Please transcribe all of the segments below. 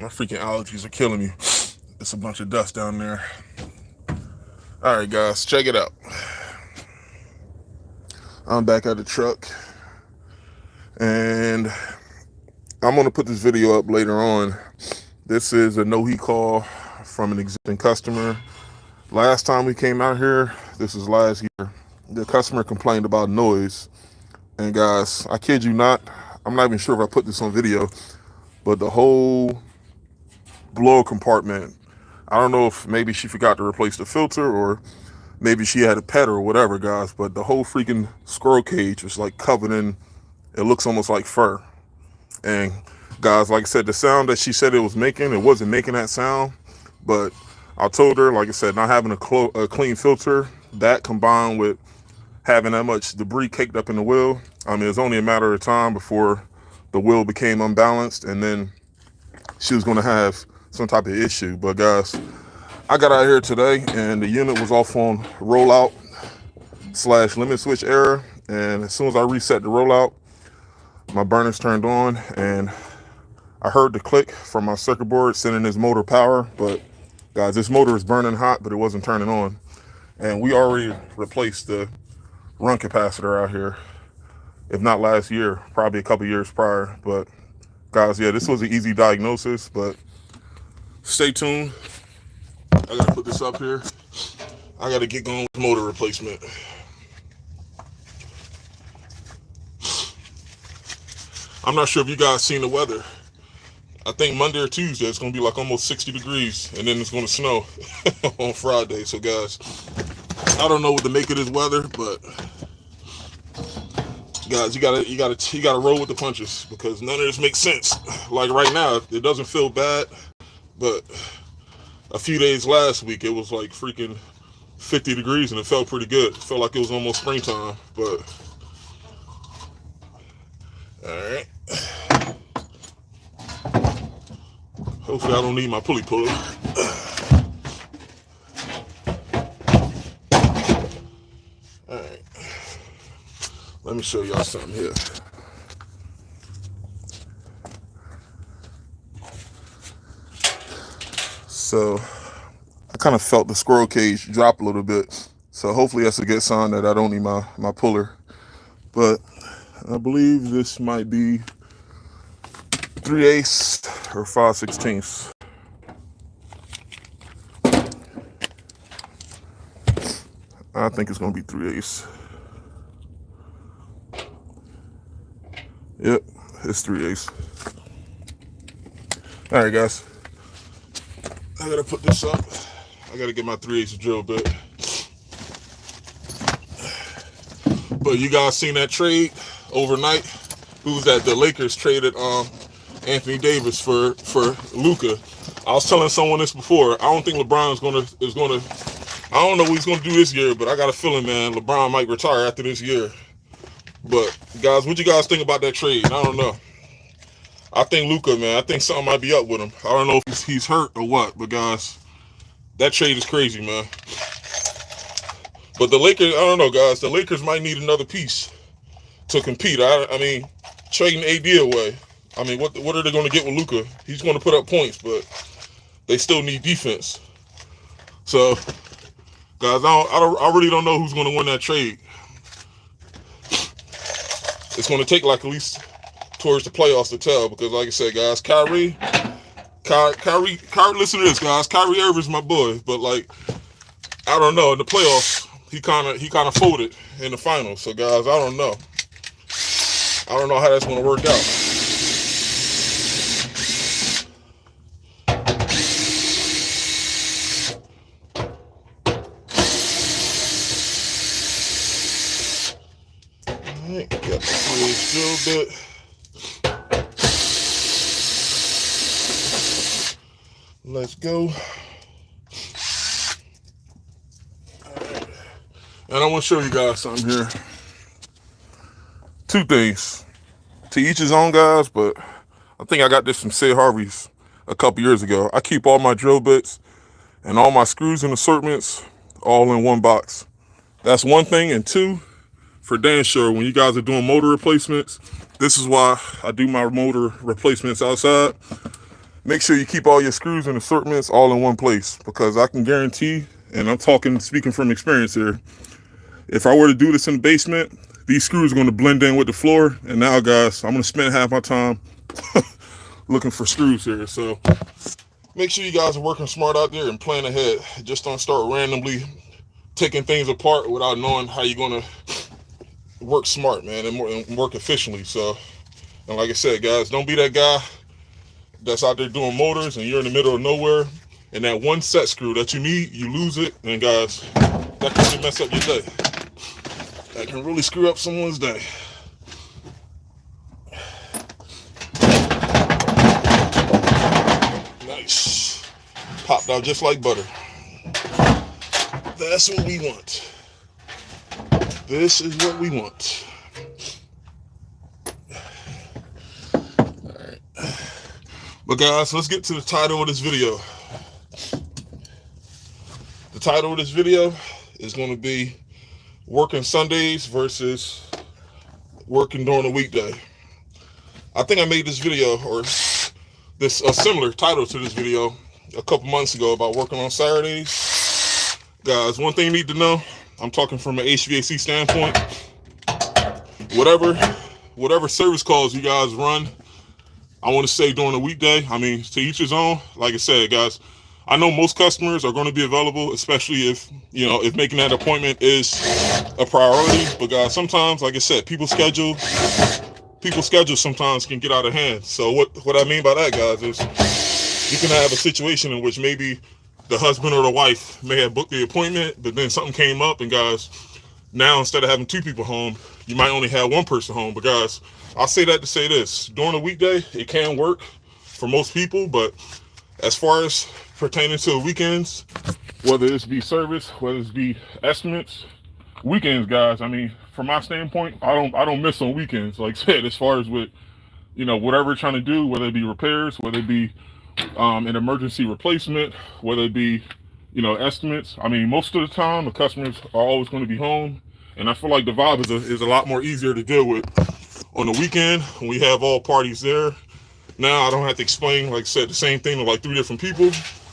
My freaking allergies are killing me. It's a bunch of dust down there. Alright, guys, check it out. I'm back at the truck, and I'm going to put this video up later on. This is a no-heat call from an existing customer. Last time we came out here, this was last year, the customer complained about noise. And guys, I kid you not, I'm not even sure if I put this on video, but the whole blower compartment, I don't know if maybe she forgot to replace the filter or maybe she had a pet or whatever, guys, but the whole freaking squirrel cage was like covered in, it looks almost like fur. And guys, like I said, the sound that she said it was making, it wasn't making that sound. But I told her, like I said, not having a clean filter, that combined with having that much debris caked up in the wheel, I mean, it's only a matter of time before the wheel became unbalanced, and then she was going to have some type of issue. But guys, I got out here today, and the unit was off on rollout / limit switch error. And as soon as I reset the rollout, my burners turned on, and I heard the click from my circuit board sending this motor power. But guys, this motor is burning hot, but it wasn't turning on. And we already replaced the run capacitor out here, if not last year, probably a couple years prior. But guys, yeah, this was an easy diagnosis, but stay tuned. I gotta put this up here. I gotta get going with motor replacement. I'm not sure if you guys seen the weather. I think Monday or Tuesday it's gonna be like almost 60 degrees, and then it's gonna snow on Friday. So guys, I don't know what to make of this weather, but guys, you gotta roll with the punches, because none of this makes sense. Like right now, it doesn't feel bad, but a few days last week it was like freaking 50 degrees and it felt pretty good. It felt like it was almost springtime. But alright, hopefully I don't need my pulley puller. Alright, let me show y'all something here. So I kind of felt the squirrel cage drop a little bit. So hopefully that's a good sign that I don't need my puller. But I believe this might be 3/8 or 5/16. I think it's going to be 3/8. Yep, it's 3/8. All right, guys. I gotta put this up. I gotta get my 3/8 drill bit. But you guys seen that trade overnight? Who's that? The Lakers traded Anthony Davis for Luka. I was telling someone this before. I don't think LeBron is gonna. I don't know what he's gonna do this year, but I got a feeling, man, LeBron might retire after this year. But guys, what you guys think about that trade? I don't know. I think Luka, man, I think something might be up with him. I don't know if he's hurt or what, but guys, that trade is crazy, man. But the Lakers, I don't know, guys. The Lakers might need another piece to compete. I mean, trading AD away. I mean, what are they going to get with Luka? He's going to put up points, but they still need defense. So, guys, I really don't know who's going to win that trade. It's going to take like at least towards the playoffs to tell, because like I said, guys, Kyrie, listen to this, guys. Kyrie Irving's my boy, but like, I don't know, in the playoffs, he kind of folded in the finals. So guys, I don't know how that's going to work out. All right, got the fridge drill bit. Let's go. Alright. And I want to show you guys something here. Two things. To each his own, guys, but I think I got this from Sid Harvey's a couple years ago. I keep all my drill bits and all my screws and assortments all in one box. That's one thing. And two, for damn sure, when you guys are doing motor replacements, this is why I do my motor replacements outside. make sure you keep all your screws and assortments all in one place, because I can guarantee, and I'm speaking from experience here, if I were to do this in the basement, these screws are going to blend in with the floor. And now, guys, I'm going to spend half my time looking for screws here. So make sure you guys are working smart out there and plan ahead. Just don't start randomly taking things apart without knowing how you're going to work smart, man, and work efficiently. So, and like I said, guys, don't be that guy that's out there doing motors and you're in the middle of nowhere, and that one set screw that you need, you lose it, and guys, that can really mess up your day. That can really screw up someone's day. Nice. Popped out just like butter. That's what we want. This is what we want. Alright. But guys, let's get to the title of this video. The title of this video is going to be working Sundays versus working during the weekday. I think I made this video, or a similar title to this video, a couple months ago about working on Saturdays. Guys, one thing you need to know, I'm talking from an HVAC standpoint. Whatever service calls you guys run, I want to say during the weekday, I mean, to each his own. Like I said, guys, I know most customers are going to be available, especially if making that appointment is a priority. But guys, sometimes, like I said, people's schedule sometimes can get out of hand. So what I mean by that, guys, is you can have a situation in which maybe the husband or the wife may have booked the appointment, but then something came up, and guys, now instead of having two people home, you might only have one person home. But guys, I'll say that to say this: during a weekday, it can work for most people, but as far as pertaining to the weekends, whether it's be service, whether it's be estimates, weekends, guys, I mean, from my standpoint, I don't miss on weekends. Like I said, as far as with, whatever we're trying to do, whether it be repairs, whether it be an emergency replacement, whether it be, estimates. I mean, most of the time, the customers are always going to be home, and I feel like the vibe is a lot more easier to deal with on the weekend when we have all parties there. Now I don't have to explain, like I said, the same thing to like 3 different people.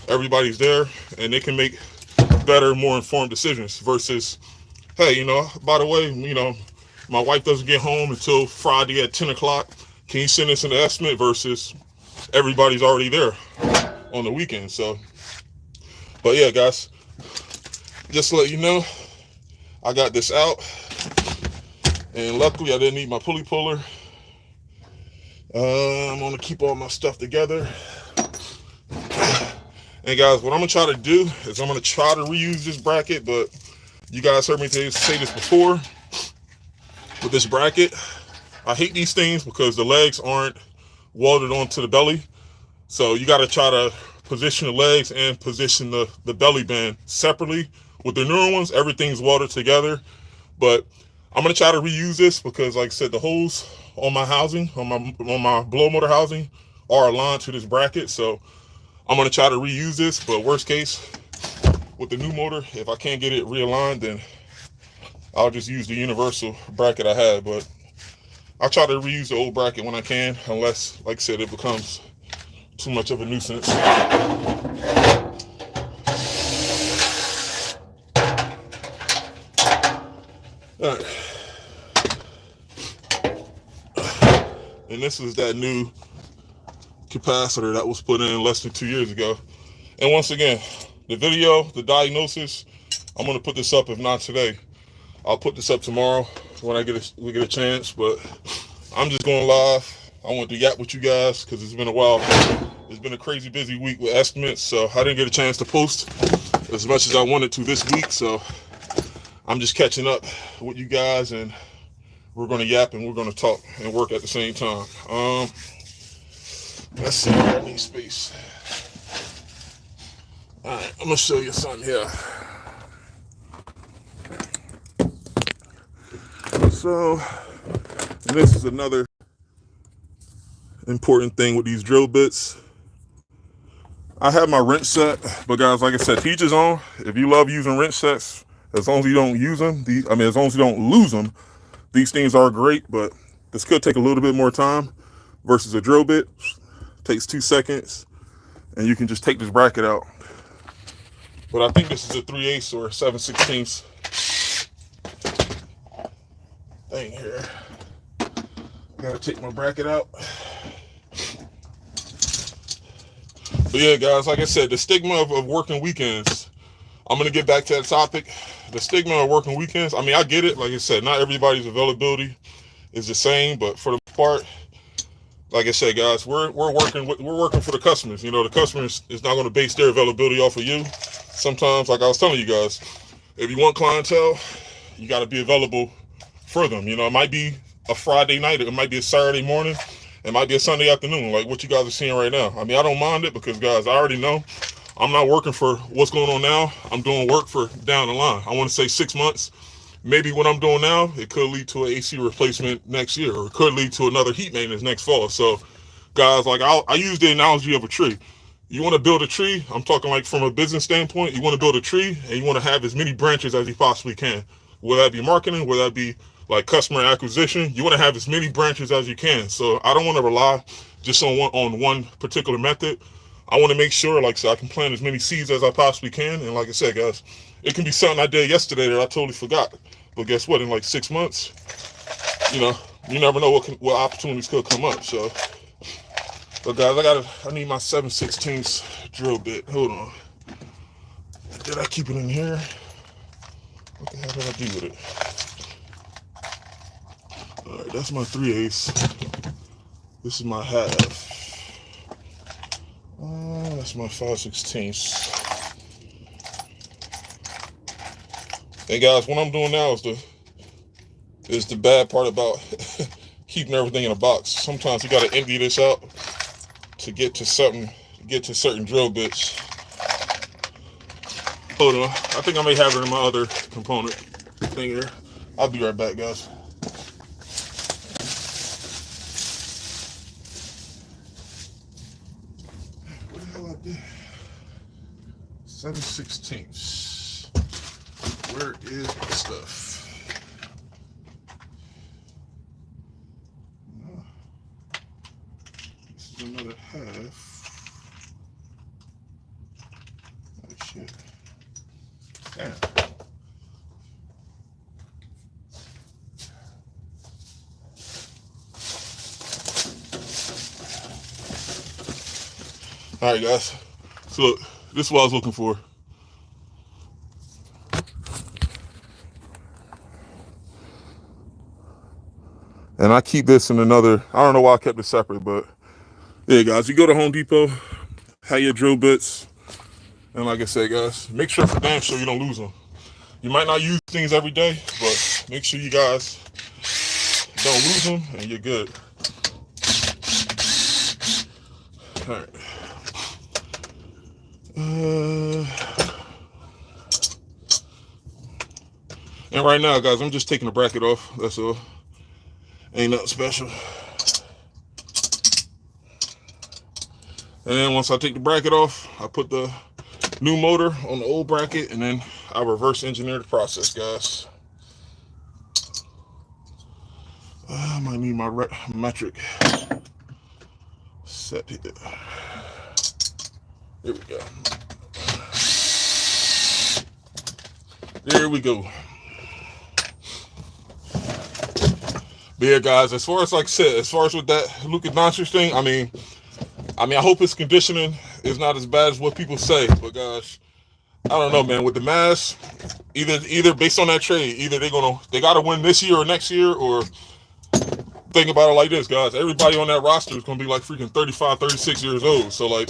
Everybody's there, and they can make better, more informed decisions versus, hey, by the way, my wife doesn't get home until Friday at 10 o'clock. Can you send us an estimate? Versus everybody's already there on the weekend. So, but yeah, guys, just to let you know, I got this out, and luckily I didn't need my pulley puller. I'm going to keep all my stuff together. And guys, what I'm going to try to do is I'm going to try to reuse this bracket, but you guys heard me say this before. With this bracket, I hate these things because the legs aren't welded onto the belly. So you got to try to position the legs and position the belly band separately. With the newer ones, everything's welded together. But I'm going to try to reuse this because, like I said, the holes on my housing, on my blow motor housing, are aligned to this bracket. So I'm going to try to reuse this, but worst case, with the new motor, if I can't get it realigned, then I'll just use the universal bracket I had. But I'll try to reuse the old bracket when I can, unless, like I said, it becomes too much of a nuisance. All right. And this is that new capacitor that was put in less than 2 years ago. And once again, the video, the diagnosis, I'm going to put this up. If not today, I'll put this up tomorrow when we get a chance. But I'm just going live. I want to yap with you guys because it's been a while. It's been a crazy busy week with estimates, so I didn't get a chance to post as much as I wanted to this week. So I'm just catching up with you guys, and we're going to yap and we're going to talk and work at the same time. Let's see where I need space. All right, I'm going to show you something here. So, and this is another important thing with these drill bits. I have my wrench set, but guys, like I said, to each his own. If you love using wrench sets, as long as you don't use them, as long as you don't lose them, these things are great, but this could take a little bit more time versus a drill bit. Takes 2 seconds. and you can just take this bracket out. But I think this is a 3/8 or 7/16 thing here. Gotta take my bracket out. But yeah, guys, like I said, the stigma of working weekends, I'm going to get back to that topic. The stigma of working weekends, I mean, I get it. Like I said, not everybody's availability is the same, but for the most part, like I said, guys, we're working for the customers. You know, the customers is not going to base their availability off of you. Sometimes, like I was telling you guys, if you want clientele, you got to be available for them. You know, it might be a Friday night, it might be a Saturday morning, it might be a Sunday afternoon, like what you guys are seeing right now. I mean, I don't mind it because, guys, I already know I'm not working for what's going on now. I'm doing work for down the line. I want to say 6 months. Maybe what I'm doing now, it could lead to an AC replacement next year, or it could lead to another heat maintenance next fall. So, guys, like I use the analogy of a tree. You want to build a tree, I'm talking like from a business standpoint, you want to build a tree and you want to have as many branches as you possibly can. Whether that be marketing, whether that be like customer acquisition, you want to have as many branches as you can. So I don't want to rely just on one particular method. I want to make sure, like I said, I can plant as many seeds as I possibly can. And like I said, guys, it can be something I did yesterday that I totally forgot. But guess what? In like 6 months, you know, you never know what opportunities could come up. So, but guys, I need my 7/16 drill bit. Hold on. Did I keep it in here? What the hell did I do with it? All right, that's my 3/8. This is my half. That's my 5/16. And guys, what I'm doing now is the bad part about keeping everything in a box. Sometimes you got to empty this out to get to certain drill bits. Hold on, I think I may have it in my other component thing here. I'll be right back, guys. What the hell I did? 7/16. Where is the stuff? This is another half. Oh shit. Damn. Alright, guys. So look, this is what I was looking for. And I keep this in another, I don't know why I kept it separate, but yeah, guys, you go to Home Depot, have your drill bits, and like I said, guys, make sure for damn sure you don't lose them. You might not use things every day, but make sure you guys don't lose them, and you're good. All right. And right now, guys, I'm just taking the bracket off. That's all. Ain't nothing special. And then once I take the bracket off, I put the new motor on the old bracket, and then I reverse engineer the process, guys. I might need my metric set here. There we go. There we go. But yeah, guys, as far as like I said, as far as with that Luka Doncic thing, I mean, I hope his conditioning is not as bad as what people say. But gosh, I don't know, man. With the Mavs, either based on that trade, either they gotta win this year or next year, or think about it like this, guys. Everybody on that roster is gonna be like freaking 35, 36 years old. So like,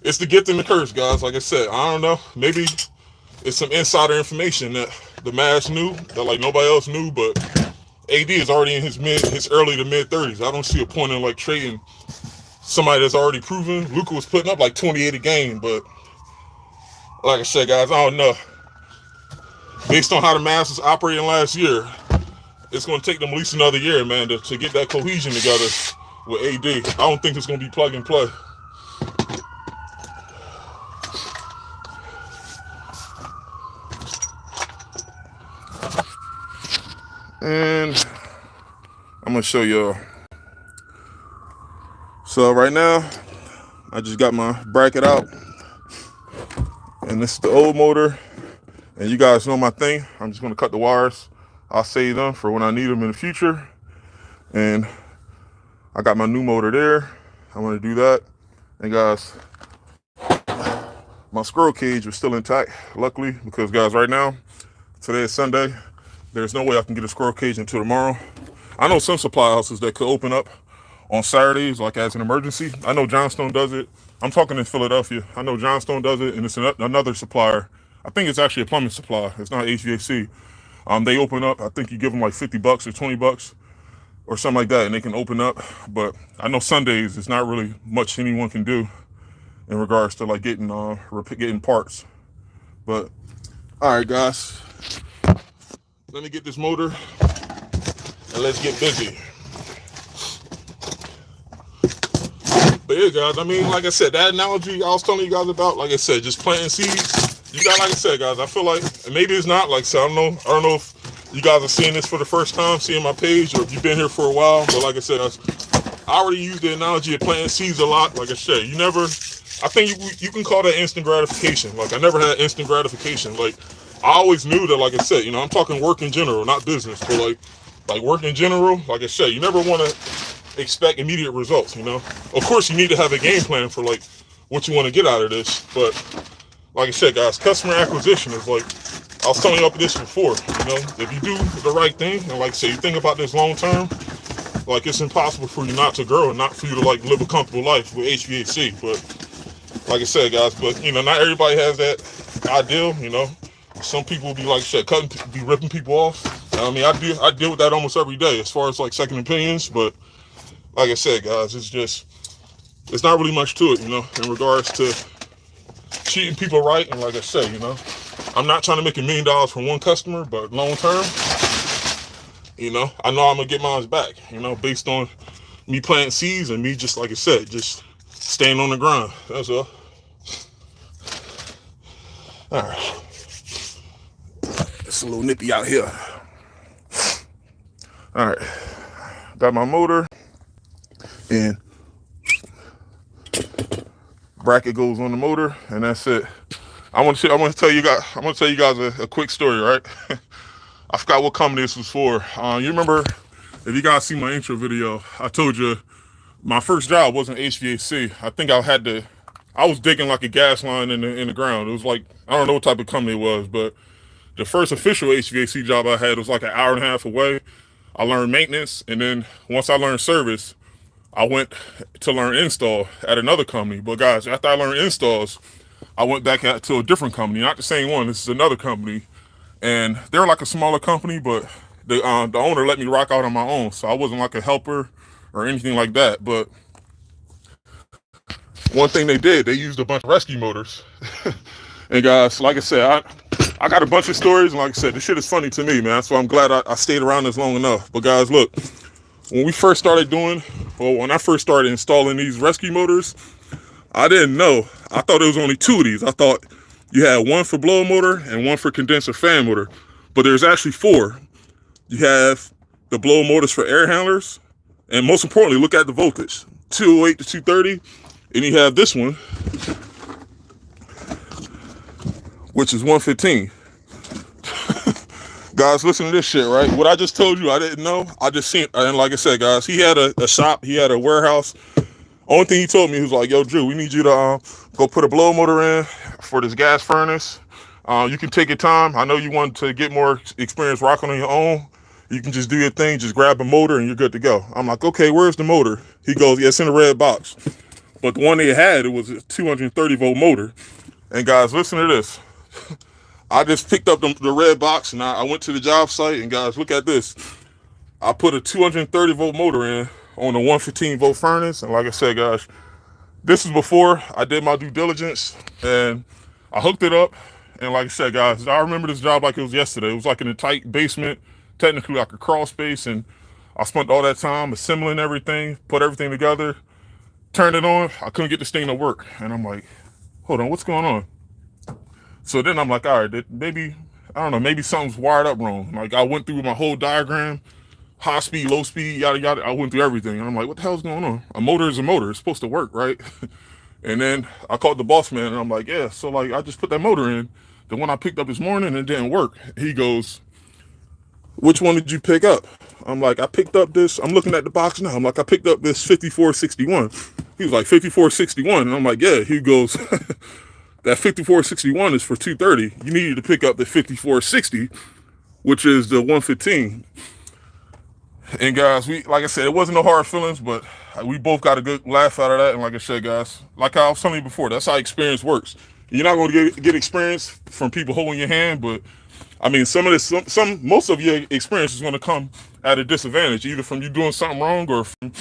it's the gift and the curse, guys. Like I said, I don't know. Maybe it's some insider information that the Mavs knew that like nobody else knew, but AD is already in his early to mid 30s. I don't see a point in like trading somebody that's already proven. Luka was putting up like 28 a game, but like I said, guys, I don't know. Based on how the Mavs was operating last year, it's going to take them at least another year, man, to get that cohesion together with AD. I don't think it's going to be plug and play. And I'm going to show y'all. So right now, I just got my bracket out, and this is the old motor. And you guys know my thing. I'm just gonna cut the wires. I'll save them for when I need them in the future. And I got my new motor there. I'm gonna do that. And guys, my squirrel cage was still intact, luckily, because guys, right now, today is Sunday. There's no way I can get a squirrel cage until tomorrow. I know some supply houses that could open up on Saturdays, like as an emergency. I know Johnstone does it. I'm talking in Philadelphia. I know Johnstone does it, and it's another supplier. I think it's actually a plumbing supply. It's not HVAC. They open up. I think you give them like $50 or $20 or something like that, and they can open up. But I know Sundays it's not really much anyone can do in regards to like getting parts. But all right, guys, let me get this motor and let's get busy. But yeah, guys, I mean, like I said, that analogy I was telling you guys about, like I said, just planting seeds. You got, like I said, guys, I feel like, and maybe it's not, like I said, I don't know if you guys are seeing this for the first time, seeing my page, or if you've been here for a while. But like I said, I already used the analogy of planting seeds a lot. Like I said, I think you can call that instant gratification. Like, I never had instant gratification. Like, I always knew that, like I said, I'm talking work in general, not business, but like work in general, like I said, you never want to expect immediate results, Of course, you need to have a game plan for, like, what you want to get out of this, but like I said, guys, customer acquisition is like, I was telling you this before, if you do the right thing, and like I say, you think about this long term, like it's impossible for you not to grow and not for you to like live a comfortable life with HVAC. But like I said, guys, but not everybody has that ideal, Some people be like shit, be ripping people off. I mean, I deal with that almost every day as far as like second opinions, but like I said, guys, it's not really much to it, in regards to treating people right. And like I said, I'm not trying to make $1 million from one customer, but long term, I know I'm gonna get mine back, based on me planting seeds and me, just like I said, just staying on the grind. That's all. All right, it's a little nippy out here. All right, got my motor and bracket goes on the motor, and that's it. I want to tell you guys a quick story, right? I forgot what company this was for. You remember, if you guys see my intro video, I told you my first job wasn't HVAC. I think I was digging like a gas line in the ground. It was like, I don't know what type of company it was, but the first official HVAC job I had was like an hour and a half away. I learned maintenance, and then once I learned service, I went to learn install at another company. But guys, after I learned installs, I went back to a different company, not the same one. This is another company, and they're like a smaller company, but the owner let me rock out on my own, so I wasn't like a helper or anything like that. But one thing they did, they used a bunch of rescue motors. And guys, like I said, I got a bunch of stories, and like I said, this shit is funny to me, man. So I'm glad I stayed around this long enough. But guys, look, when I first started installing these rescue motors, I didn't know. I thought there was only 2 of these. I thought you had one for blower motor and one for condenser fan motor, but there's actually 4. You have the blower motors for air handlers, and most importantly, look at the voltage, 208 to 230, and you have this one, which is 115. Guys, listen to this shit, right? What I just told you, I didn't know. I just seen, and like I said, guys, he had a shop, he had a warehouse. Only thing he told me, he was like, yo, Drew, we need you to go put a blower motor in for this gas furnace. You can take your time. I know you want to get more experience rocking on your own. You can just do your thing, just grab a motor and you're good to go. I'm like, okay, where's the motor? He goes, yeah, it's in the red box. But the one they had, it was a 230 volt motor. And guys, listen to this. I just picked up the red box, and I went to the job site, and guys, look at this. I put a 230 volt motor in on a 115 volt furnace, and like I said, guys, this is before I did my due diligence, and I hooked it up, and like I said, guys, I remember this job like it was yesterday. It was like in a tight basement, technically like a crawl space, and I spent all that time assembling everything, put everything together, turned it on. I couldn't get this thing to work, and I'm like, hold on, what's going on? So then I'm like, all right, maybe, I don't know, maybe something's wired up wrong. Like, I went through my whole diagram, high speed, low speed, yada, yada. I went through everything. And I'm like, what the hell's going on? A motor is a motor. It's supposed to work, right? And then I called the boss man and I'm like, yeah, so like I just put that motor in, the one I picked up this morning, and it didn't work. He goes, which one did you pick up? I'm like, I picked up this, I'm looking at the box now. I'm like, I picked up this 5461. He was like, 5461. And I'm like, yeah. He goes, that 5461 is for 230. You needed to pick up the 5460, which is the 115. And guys, like I said, it wasn't no hard feelings, but we both got a good laugh out of that. And like I said, guys, like I was telling you before, that's how experience works. You're not going to get experience from people holding your hand, but I mean, most of your experience is going to come at a disadvantage, either from you doing something wrong or from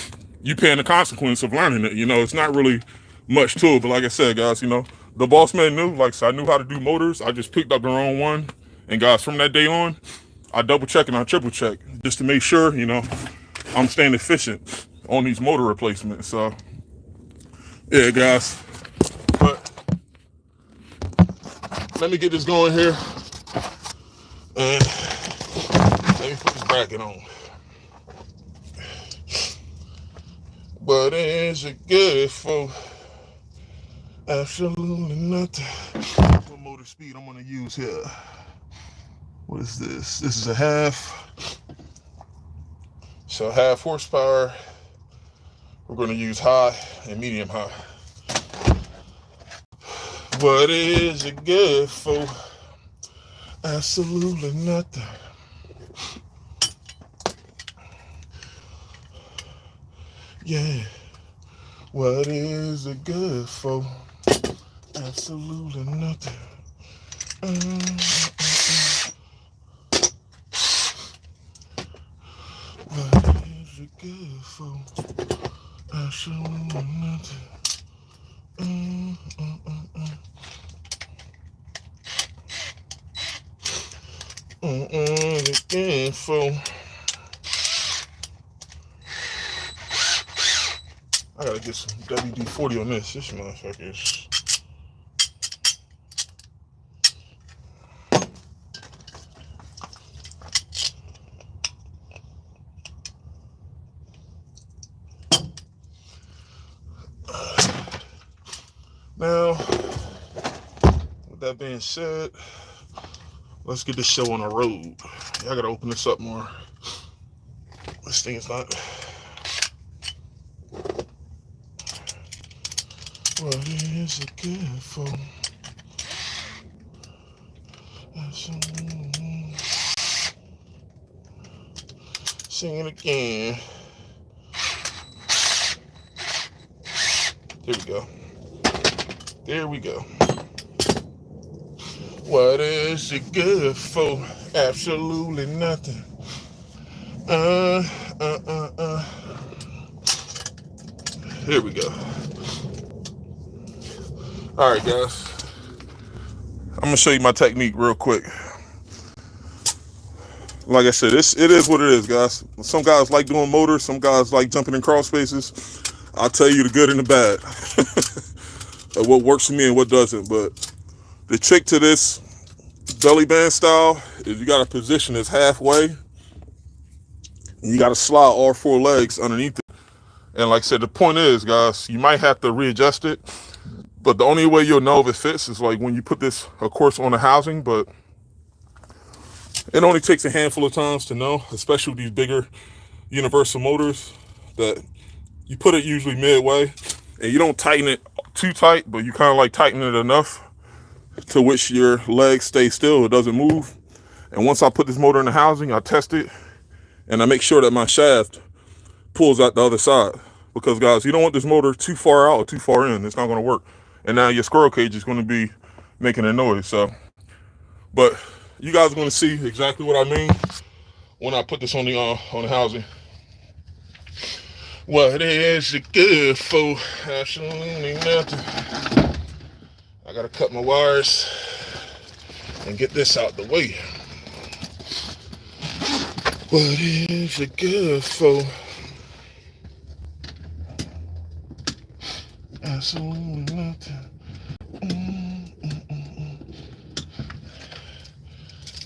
you paying the consequence of learning it. It's not really much to it. But like I said, guys, the boss man knew, like I said, I knew how to do motors. I just picked up the wrong one. And guys, from that day on, I double check and I triple check just to make sure, I'm staying efficient on these motor replacements. So, yeah, guys. But let me get this going here. And let me put this bracket on. What is it good for? Absolutely nothing. What motor speed I'm going to use here? What is this? This is a half. So half horsepower. We're going to use high and medium high. What is it good for? Absolutely nothing. Yeah. What is it good for? Absolutely nothing. What is it good for? Absolutely nothing. What is it good for? I gotta get some WD-40 on this. This motherfucker is... Now, with that being said, let's get this show on the road. I gotta open this up more. This thing is not... What is it good for? Sing it again. There we go. There we go. What is it good for? Absolutely nothing. Here we go. All right, guys. I'm gonna show you my technique real quick. Like I said, it is what it is, guys. Some guys like doing motors. Some guys like jumping in crawl spaces. I'll tell you the good and the bad. What works for me and what doesn't. But the trick to this belly band style is you got to position this halfway. And you got to slide all four legs underneath it. And like I said, the point is, guys, you might have to readjust it. But the only way you'll know if it fits is like when you put this, of course, on the housing. But it only takes a handful of times to know, especially with these bigger universal motors, that you put it usually midway. And you don't tighten it too tight, but you kind of like tighten it enough to which your legs stay still, it doesn't move. And once I put this motor in the housing, I test it, and I make sure that my shaft pulls out the other side. Because, guys, you don't want this motor too far out or too far in. It's not going to work. And now your squirrel cage is going to be making a noise. So, but you guys are going to see exactly what I mean when I put this on the housing. What is it good for? Absolutely nothing. I gotta cut my wires and get this out the way. What is it good for? Absolutely nothing.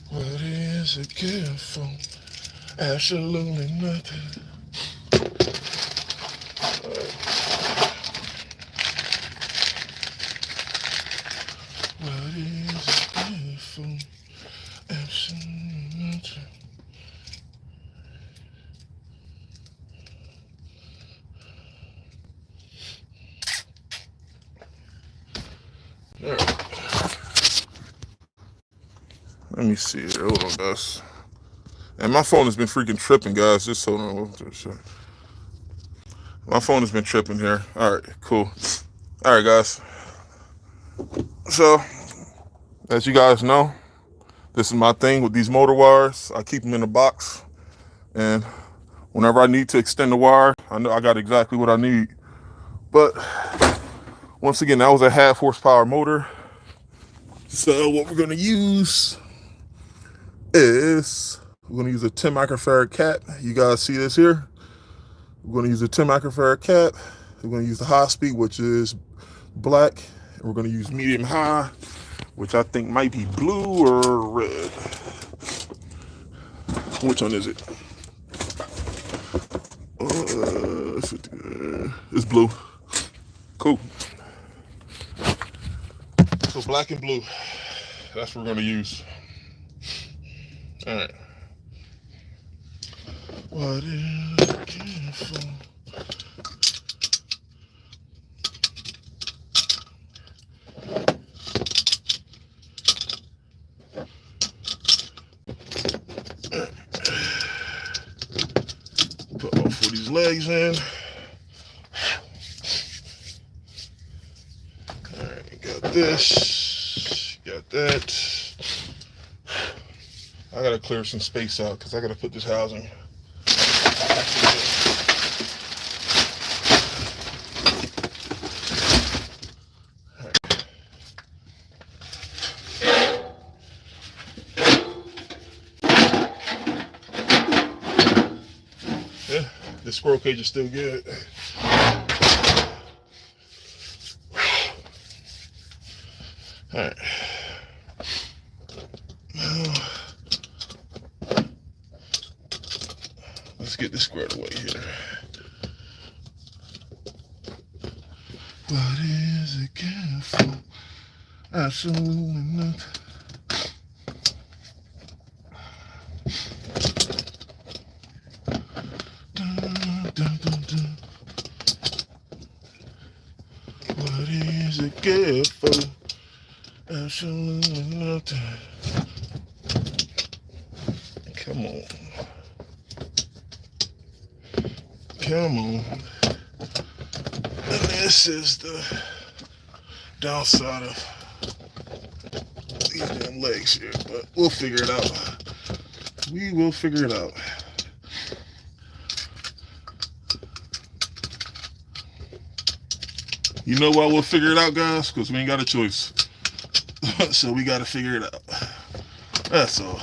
What is it good for? Absolutely nothing. What is it for? Absolutely. All right. Let me see here. Hold on, guys. And my phone has been freaking tripping, guys. Just hold on. My phone has been tripping here. All right, cool. All right, guys. So, as you guys know, this is my thing with these motor wires. I keep them in a box. And whenever I need to extend the wire, I know I got exactly what I need. But once again, that was a 1/2 horsepower motor. So what we're gonna use is we're gonna use a 10 microfarad cap. You guys see this here? We're gonna use a 10 microfarad cap. We're gonna use the high speed, which is black. And we're gonna use medium high, which I think might be blue or red. Which one is it? It's blue. Cool. So black and blue. That's what we're gonna use. All right. What is it for? Put all 4 of these legs in. All right, got this, got that. I gotta clear some space out because I gotta put this housing. Yeah, the squirrel cage is still good. All right. Now, let's get this squared away here. What is it good for? Absolutely nothing. What is it good for? Absolutely nothing. Come on. Come on. And this is the downside of these damn legs here, but we'll figure it out. We will figure it out. You know why we'll figure it out, guys? Because we ain't got a choice. So we got to figure it out. That's all.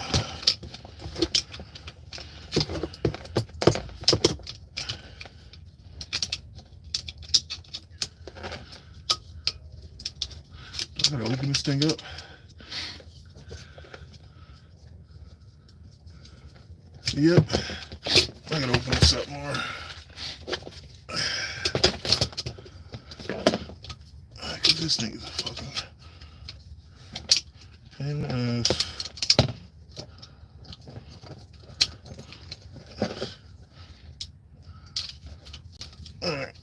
I gotta open this thing up. Yep. I gotta open this up more. Because this thing is a fucking pain in the ass. Alright.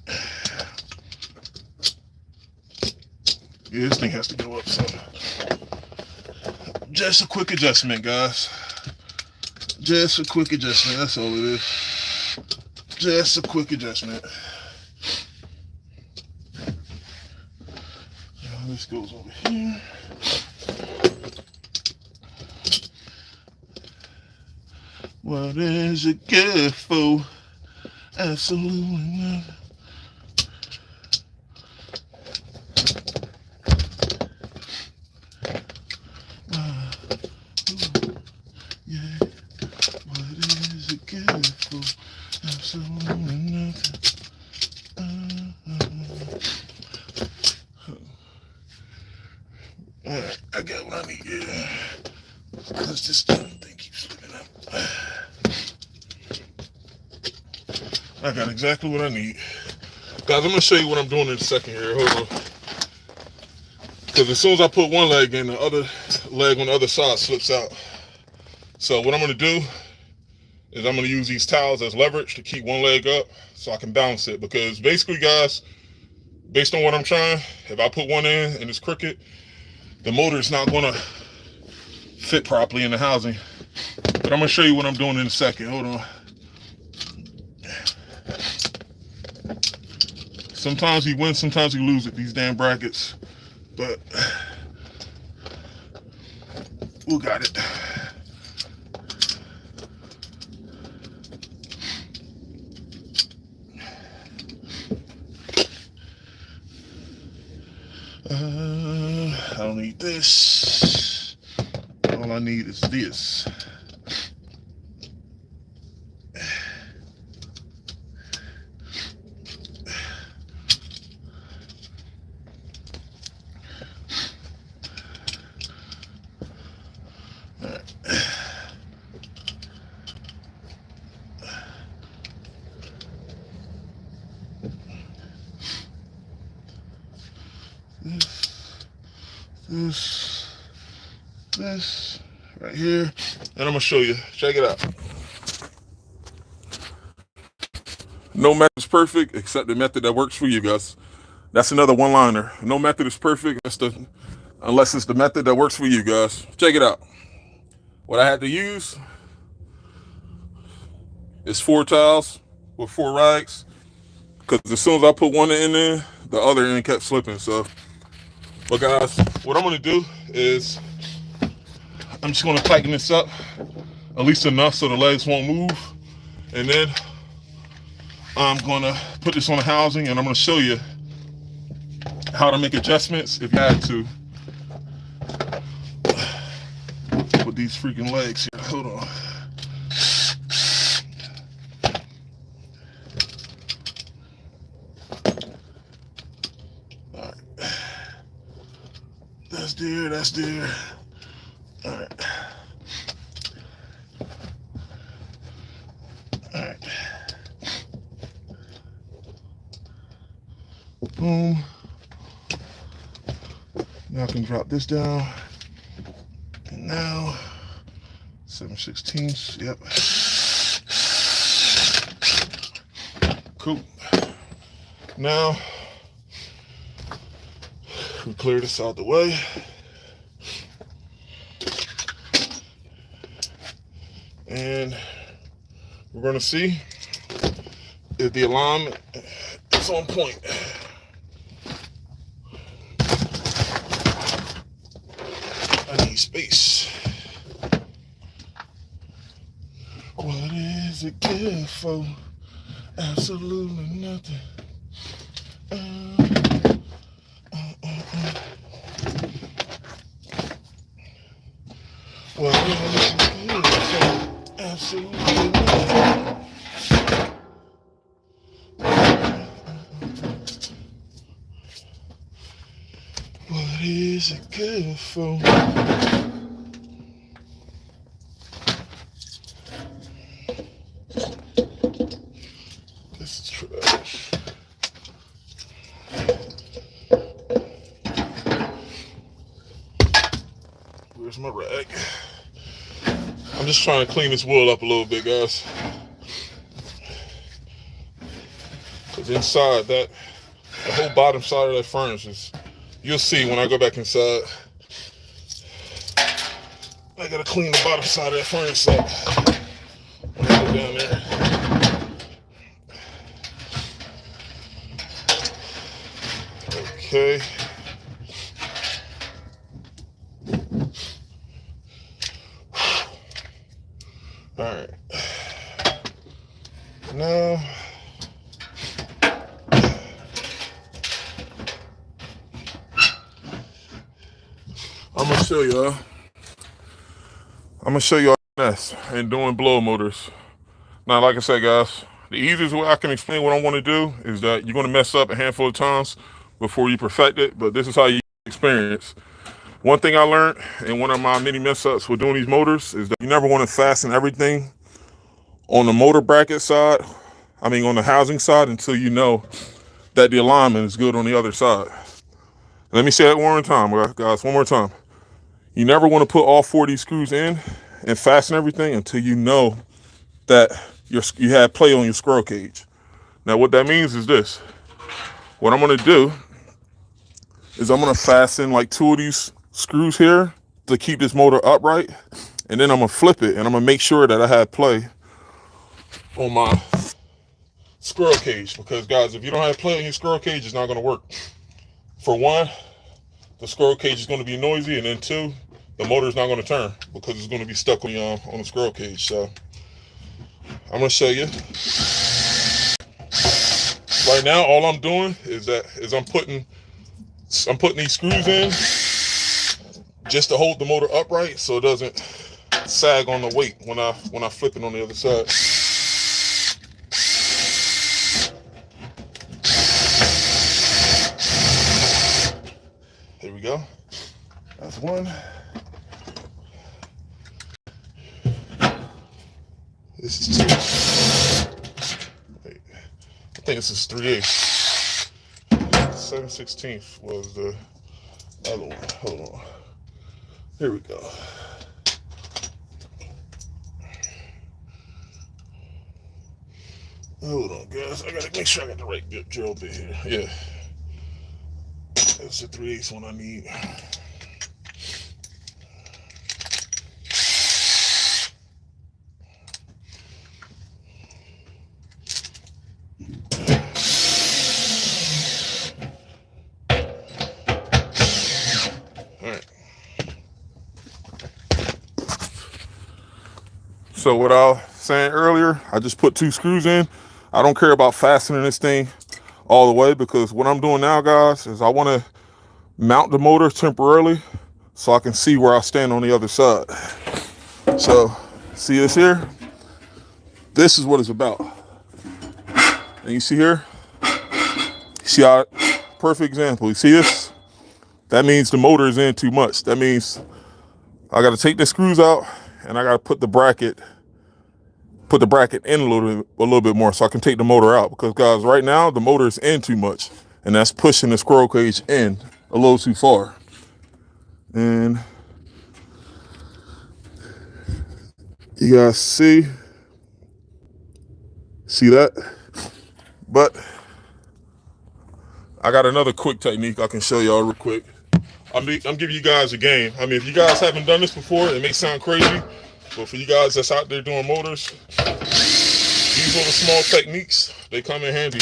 Yeah, this thing has to go up some. Just a quick adjustment, guys. Just a quick adjustment, that's all it is. Just a quick adjustment. Now this goes over here. What is it good for? Absolutely nothing. Yeah. What is it good for? Absolutely nothing. Alright, I got what I need here. Because this damn thing keeps slipping up. I got exactly what I need. Guys, I'm going to show you what I'm doing in a second here. Hold on. Because as soon as I put one leg in, the other leg on the other side slips out. So what I'm going to do is I'm going to use these towels as leverage to keep one leg up so I can balance it. Because basically, guys, based on what I'm trying, if I put one in and it's crooked, the motor is not going to fit properly in the housing. But I'm going to show you what I'm doing in a second. Hold on. Sometimes you win, sometimes you lose with these damn brackets. But we got it. I don't need this. All I need is this. This right here, and I'm gonna show you. Check it out. No method is perfect except the method that works for you, guys. That's another one-liner. No method is perfect unless it's the method that works for you, guys. Check it out. What I had to use is 4 towels with 4 rags, because as soon as I put one end in, the other end kept slipping. So, but guys, what I'm gonna do is I'm just gonna tighten this up at least enough so the legs won't move, and then I'm gonna put this on the housing, and I'm gonna show you how to make adjustments if you had to with these freaking legs here. Hold on. All right. That's there. All right. All right. Boom. Now I can drop this down. And now 7/16. Yep. Cool. Now we clear this out the way. And we're going to see if the alignment is on point. I need space. What is it good for? Absolutely nothing. What is it good for? Absolutely nothing. What is it good for? This is trash. Where's my rag? I'm just trying to clean this wool up a little bit, guys. Because inside the whole bottom side of that furnace is, you'll see when I go back inside, I gotta clean the bottom side of that furnace up. When I go down there. Okay. All right. Now, I'm gonna show y'all this and doing blow motors. Now, like I said, guys, the easiest way I can explain what I want to do is that you're gonna mess up a handful of times before you perfect it, but this is how you experience. One thing I learned in one of my many mess ups with doing these motors is that you never want to fasten everything on the motor bracket side, on the housing side, until you know that the alignment is good on the other side. Let me say that one more time, guys. One more time. You never want to put all 4 of these screws in and fasten everything until you know that you have play on your squirrel cage. Now, what that means is this. What I'm going to do is I'm going to fasten like 2 of these screws here to keep this motor upright. And then I'm going to flip it, and I'm going to make sure that I have play on my squirrel cage. Because, guys, if you don't have play on your squirrel cage, it's not going to work. For one, the squirrel cage is going to be noisy, and then 2, the motor is not going to turn because it's going to be stuck on the squirrel cage. So I'm going to show you. Right now, all I'm doing is I'm putting these screws in just to hold the motor upright so it doesn't sag on the weight when I flip it on the other side. Here we go. That's one. This is 2. Wait, I think this is 3/8. 7/16 was the other one. Hold on. Here we go. Hold on, guys. I gotta make sure I got the right drill bit here. Yeah. That's the 3/8 one I need. So what I was saying earlier, I just put 2 screws in. I don't care about fastening this thing all the way, because what I'm doing now, guys, is I want to mount the motor temporarily so I can see where I stand on the other side. So see this here? This is what it's about. And you see here? See how, perfect example. You see this? That means the motor is in too much. That means I got to take the screws out, and I got to put the bracket in a little bit more so I can take the motor out. Because, guys, right now the motor is in too much, and that's pushing the squirrel cage in a little too far. And you guys see that? But I got another quick technique I can show y'all real quick. I'm giving you guys a game. I mean, if you guys haven't done this before, it may sound crazy, but for you guys that's out there doing motors, these little small techniques, they come in handy.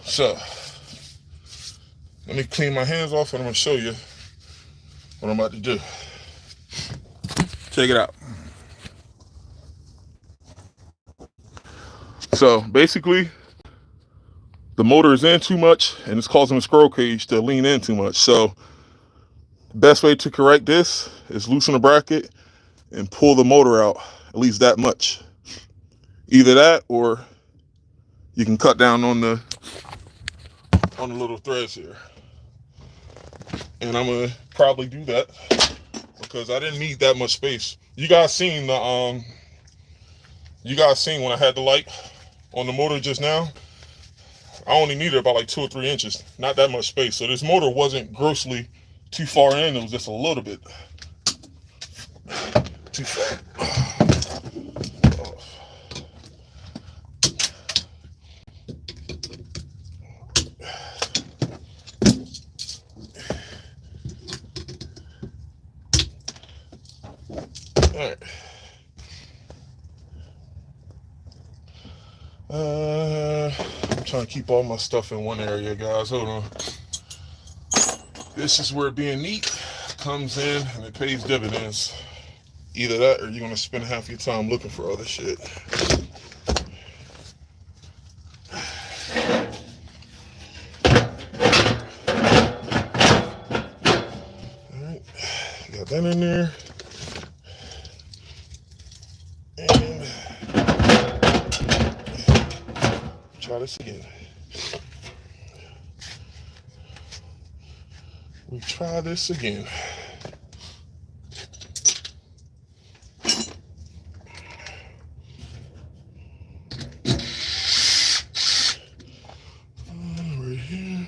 So, let me clean my hands off, and I'm going to show you what I'm about to do. Check it out. So basically, the motor is in too much, and it's causing the squirrel cage to lean in too much. So the best way to correct this is loosen the bracket and pull the motor out at least that much. Either that, or you can cut down on the little threads here. And I'm gonna probably do that because I didn't need that much space. You guys seen when I had the light on the motor just now, I only needed about like 2 or 3 inches, not that much space. So this motor wasn't grossly too far in, it was just a little bit too far. Alright. I'm trying to keep all my stuff in one area, guys. Hold on. This is where being neat comes in and it pays dividends. Either that or you're going to spend half your time looking for other shit. Alright. Got that in there. And try this again. We try try this again. Right here.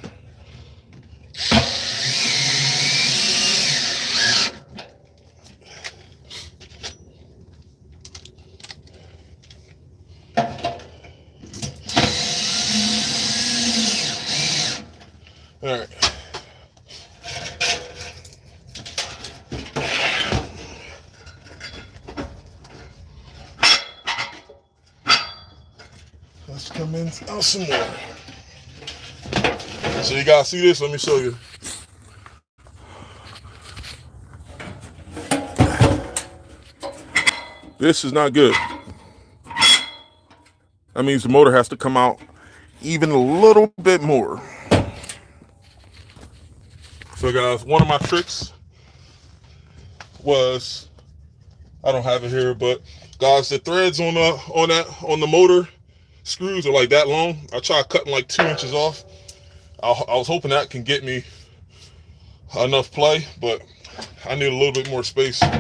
All right. Let's come in out some more. So you guys see this? Let me show you. This is not good. That means the motor has to come out even a little bit more. So guys, one of my tricks was, I don't have it here, but guys, the threads on the motor screws are like that long. I tried cutting like 2 inches off. I was hoping that can get me enough play, but I need a little bit more space. But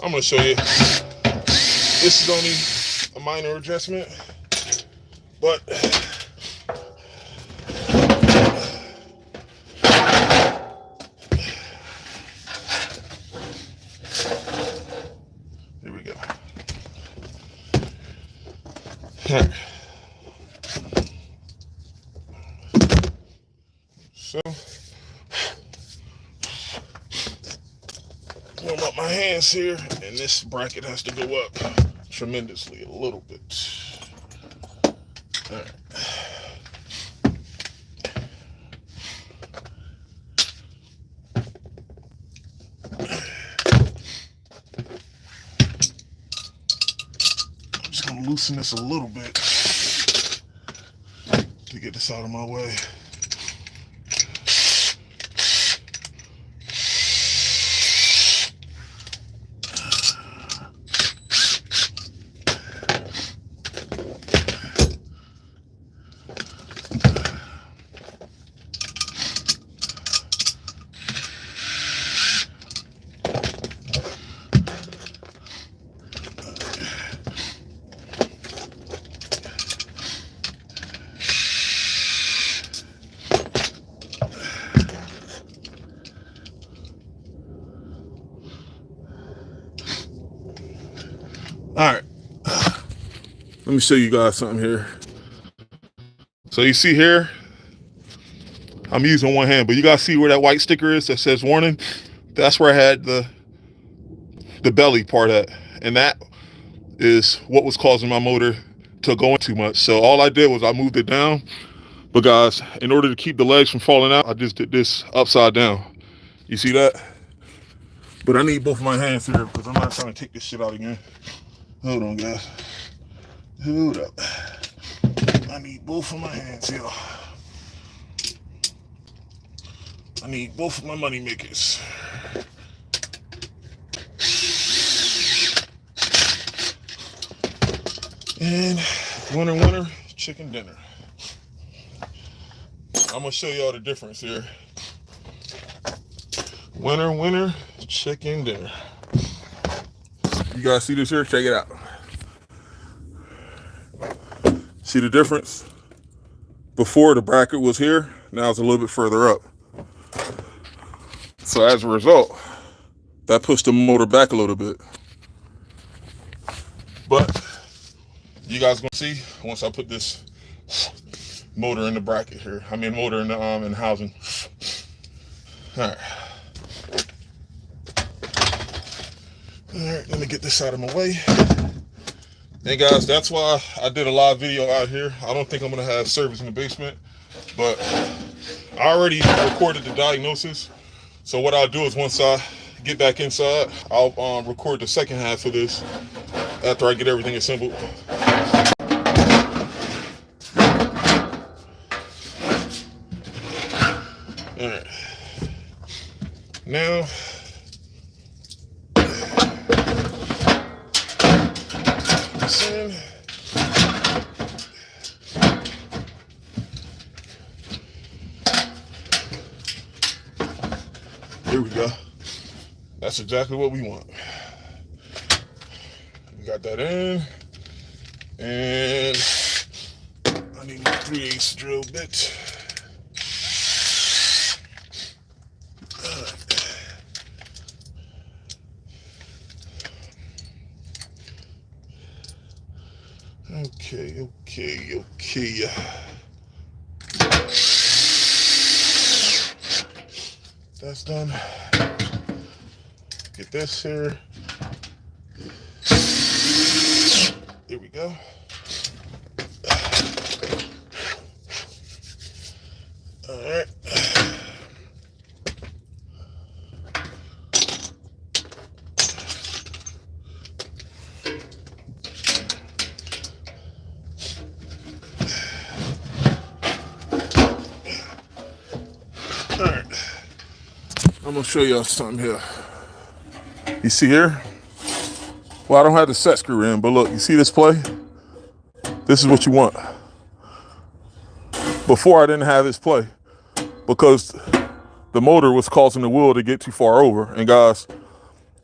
I'm gonna show you. This is only a minor adjustment, but here we go. So warm up my hands here, and this bracket has to go up tremendously a little bit. All right. I'm just gonna loosen this a little bit to get this out of my way. All right, let me show you guys something here. So you see here, I'm using one hand, but you guys see where that white sticker is that says warning? That's where I had the belly part at, and that is what was causing my motor to go in too much. So all I did was I moved it down, but guys, in order to keep the legs from falling out, I just did this upside down. You see that? But I need both of my hands here because I'm not trying to take this shit out again. Hold on, guys. Hold up. I need both of my hands here. I need both of my money makers. And winner, chicken dinner. I'm gonna show y'all the difference here. Winner, chicken dinner. You guys see this here? Check it out. See the difference? Before, the bracket was here, now it's a little bit further up. So as a result, that pushed the motor back a little bit. But you guys gonna see once I put this motor in the bracket here. I mean motor in the housing. All right. All right, let me get this out of my way. Hey guys, that's why I did a live video out here. I don't think I'm gonna have service in the basement, but I already recorded the diagnosis. So what I'll do is once I get back inside, I'll record the second half of this after I get everything assembled. All right. Now, in. Here we go. That's exactly what we want. We got that in. And I need my 3/8 drill bit. Okay. That's done. Get this here. Here we go. All right. I'm gonna show y'all something here. You see here? Well, I don't have the set screw in, but look, you see this play? This is what you want. Before I didn't have this play because the motor was causing the wheel to get too far over. And guys,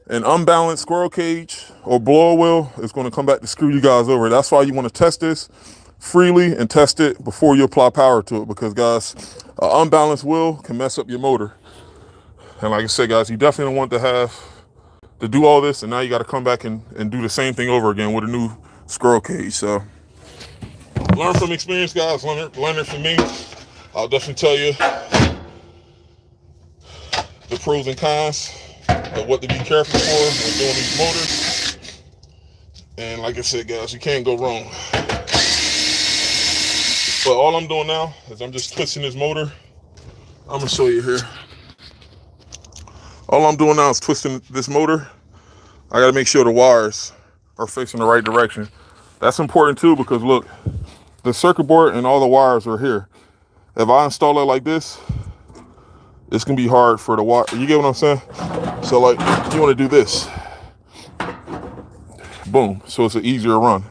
an unbalanced squirrel cage or blower wheel is gonna come back to screw you guys over. That's why you wanna test this freely and test it before you apply power to it, because guys, an unbalanced wheel can mess up your motor. And like I said, guys, you definitely don't want to do all this, and now you got to come back and do the same thing over again with a new squirrel cage. So learn from experience, guys. Learn it from me. I'll definitely tell you the pros and cons of what to be careful for when doing these motors. And like I said, guys, you can't go wrong. But all I'm doing now is I'm just twisting this motor. I'm gonna show you here. All I'm doing now is twisting this motor. I gotta make sure the wires are facing the right direction. That's important too, because look, the circuit board and all the wires are here. If I install it like this, it's gonna be hard for the wire. You get what I'm saying? So like, you wanna do this. Boom, so it's an easier run.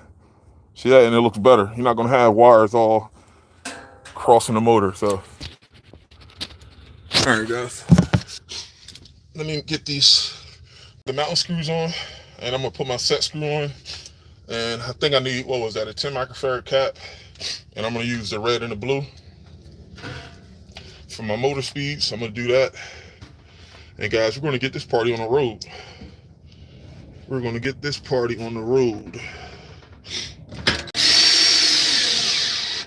See that? And it looks better. You're not gonna have wires all crossing the motor, so. All right, guys. Let me get the mountain screws on, and I'm gonna put my set screw on. And I think I need, what was that, a 10 microfarad cap, and I'm gonna use the red and the blue for my motor speed. So I'm gonna do that. And guys, we're gonna get this party on the road. We're gonna get this party on the road,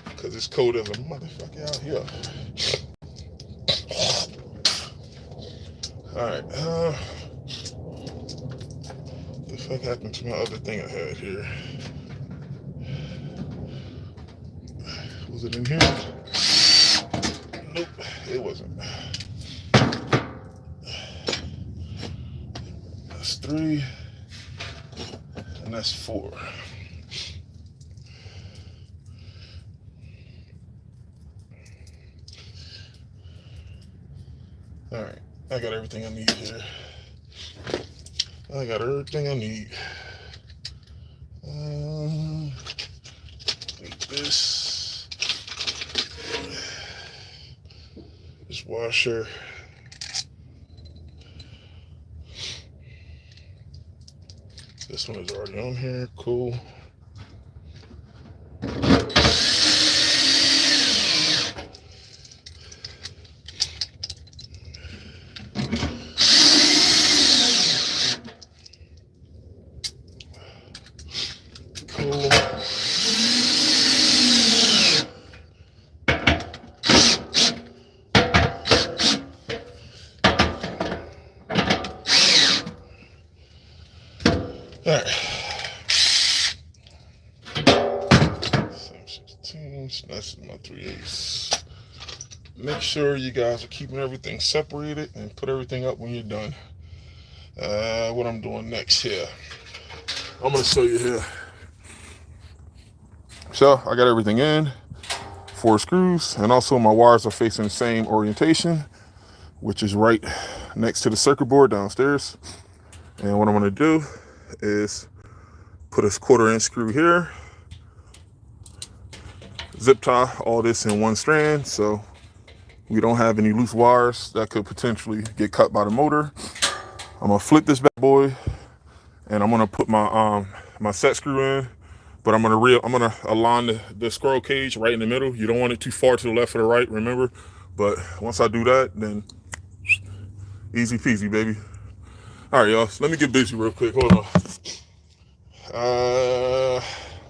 because it's cold as a motherfucker out here. All right, what the fuck happened to my other thing I had here? Was it in here? Nope, it wasn't. That's 3, and that's 4. All right. I got everything I need here. I got everything I need. Need this washer. This one is already on here. Cool. All right. Same 16. That's my 3/8. Make sure you guys are keeping everything separated and put everything up when you're done. What I'm doing next here, I'm gonna show you here. So I got everything in, 4 screws, and also my wires are facing the same orientation, which is right next to the circuit board downstairs. And what I'm gonna do is put a 1/4" screw here, zip tie all this in one strand. So We don't have any loose wires that could potentially get cut by the motor. I'm gonna flip this bad boy, and I'm gonna put my my set screw in, but I'm gonna align the squirrel cage right in the middle. You don't want it too far to the left or the right, remember? But once I do that, then easy peasy, baby. All right, y'all. So let me get busy real quick. Hold on.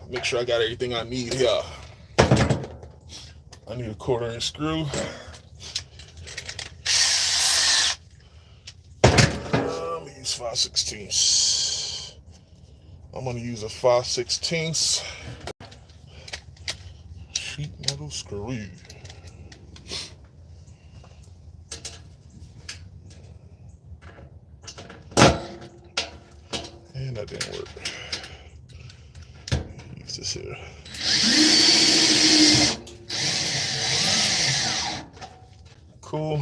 Make sure I got everything I need here. I need a 1/4-inch screw. I'm gonna use 5/16. I'm gonna use a 5/16 sheet metal screw. And that didn't work. Use this here. Cool.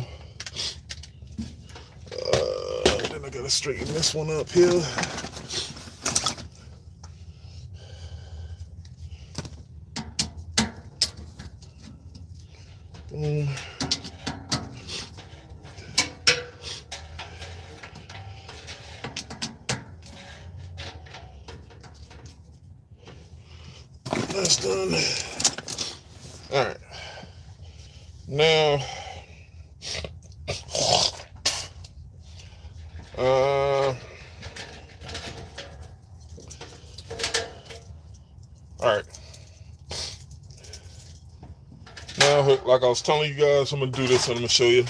Then I gotta straighten this one up here. Boom. That's done. All right. Now, all right. Now, like I was telling you guys, I'm gonna do this and I'm gonna show you.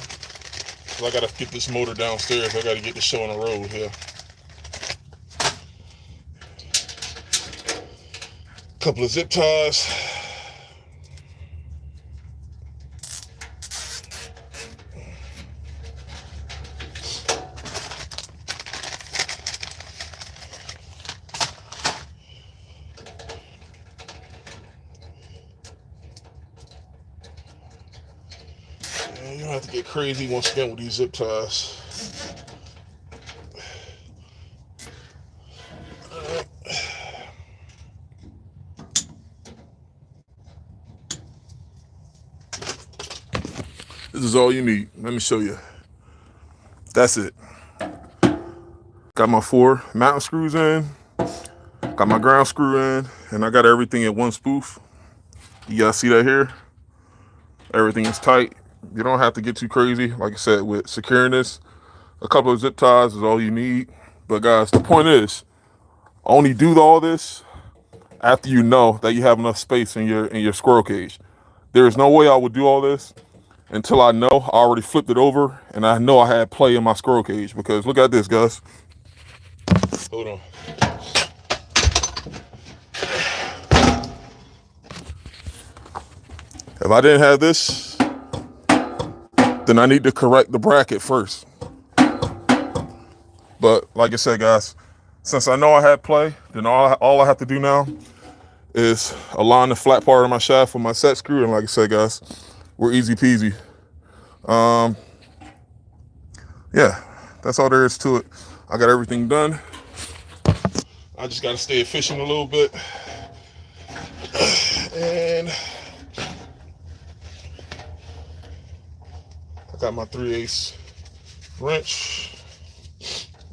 I gotta get this motor downstairs. I gotta get the show on the road here. Couple of zip ties. You don't have to get crazy once again with these zip ties. This is all you need. Let me show you. That's it. Got my 4 mountain screws in, got my ground screw in, and I got everything in one spoof. You guys see that here? Everything is tight. You don't have to get too crazy. Like I said, with securing this, a couple of zip ties is all you need. But guys, the point is, only do all this after you know that you have enough space in your squirrel cage. There is no way I would do all this until I know I already flipped it over and I know I had play in my squirrel cage. Because look at this, guys. Hold on. If I didn't have this, then I need to correct the bracket first. But like I said, guys, since I know I had play, then all I have to do now is align the flat part of my shaft with my set screw. And like I said, guys, we're easy peasy. Yeah, that's all there is to it. I got everything done. I just got to stay efficient a little bit. And I got my 3/8 wrench.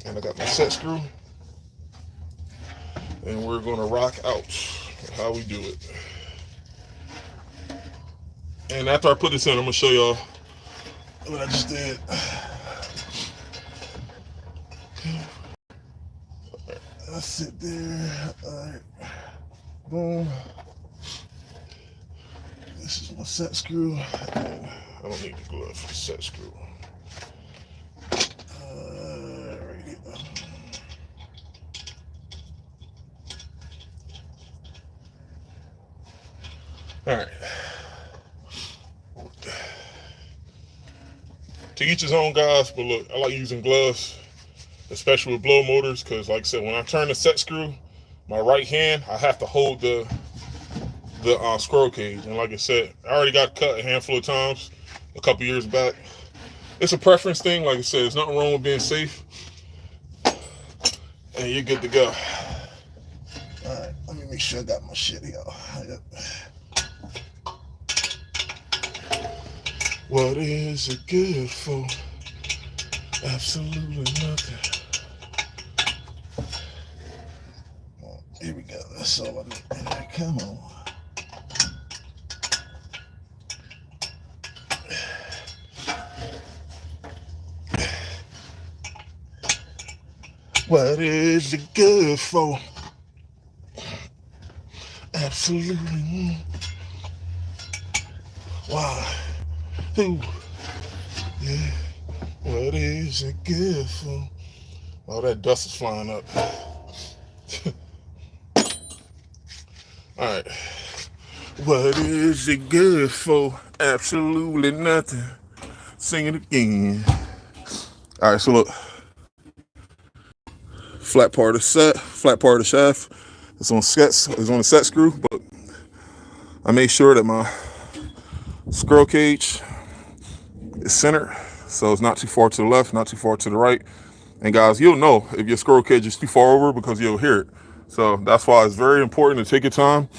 And I got my set screw. And we're going to rock out how we do it. And after I put this in, I'm going to show y'all what I just did. That's it there. All right. Boom. This is my set screw. And I don't need the glove for the set screw. Right here. All right. To each his own, guys, but look, I like using gloves, especially with blow motors, because like I said, when I turn the set screw, my right hand, I have to hold the squirrel cage. And like I said, I already got cut a handful of times a couple years back. It's a preference thing. Like I said, there's nothing wrong with being safe. And you're good to go. All right, let me make sure I got my shit here. Yep. What is it good for? Absolutely nothing. Here we go. That's all I need. Come on. What is it good for? Absolutely. Why? Who? Yeah. What is it good for? All that dust is flying up. All right. What is it good for? Absolutely nothing. Sing it again. All right, so look. Flat part of the shaft. It's on a set screw, but I made sure that my squirrel cage is centered, so it's not too far to the left, not too far to the right. And guys, you'll know if your squirrel cage is too far over because you'll hear it. So that's why it's very important to take your time.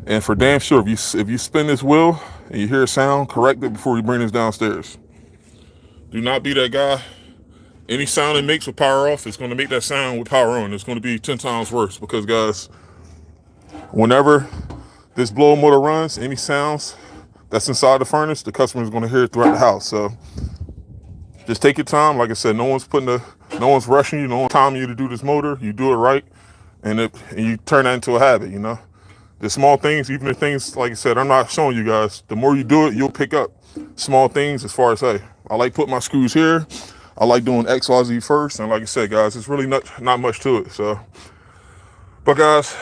And for damn sure, if you spin this wheel and you hear a sound, correct it before you bring this downstairs. Do not be that guy. Any sound it makes with power off, it's going to make that sound with power on. It's going to be 10 times worse because, guys, whenever this blower motor runs, any sounds that's inside the furnace, the customer is going to hear it throughout the house. So just take your time. Like I said, no one's rushing you, no one's timing you to do this motor. You do it right, and you turn that into a habit, you know. The small things, even the things, like I said, I'm not showing you guys. The more you do it, you'll pick up small things as far as, hey, I like putting my screws here. I like doing X, Y, Z first. And like I said, guys, it's really not much to it. So, but guys,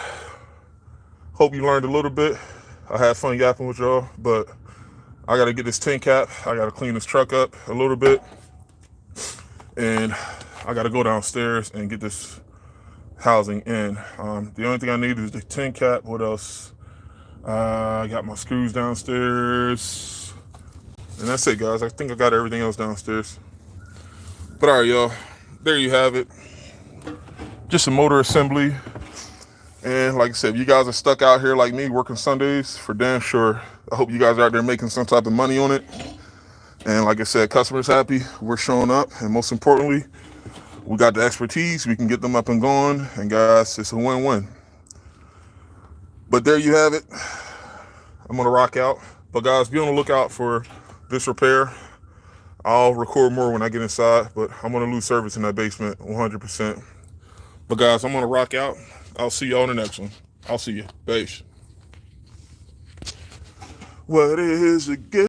hope you learned a little bit. I had fun yapping with y'all, but I got to get this tin cap. I got to clean this truck up a little bit. And I got to go downstairs and get this housing in. The only thing I need is the tin cap. What else? I got my screws downstairs. And that's it, guys. I think I got everything else downstairs. But all right, y'all. There you have it. Just a motor assembly. And like I said, if you guys are stuck out here like me working Sundays, for damn sure, I hope you guys are out there making some type of money on it. And like I said, customers happy, we're showing up. And most importantly, we got the expertise. We can get them up and going. And guys, it's a win-win. But there you have it. I'm going to rock out. But guys, be on the lookout for this repair. I'll record more when I get inside, but I'm going to lose service in that basement 100%. But guys, I'm going to rock out. I'll see y'all in the next one. I'll see you. Peace. What is it?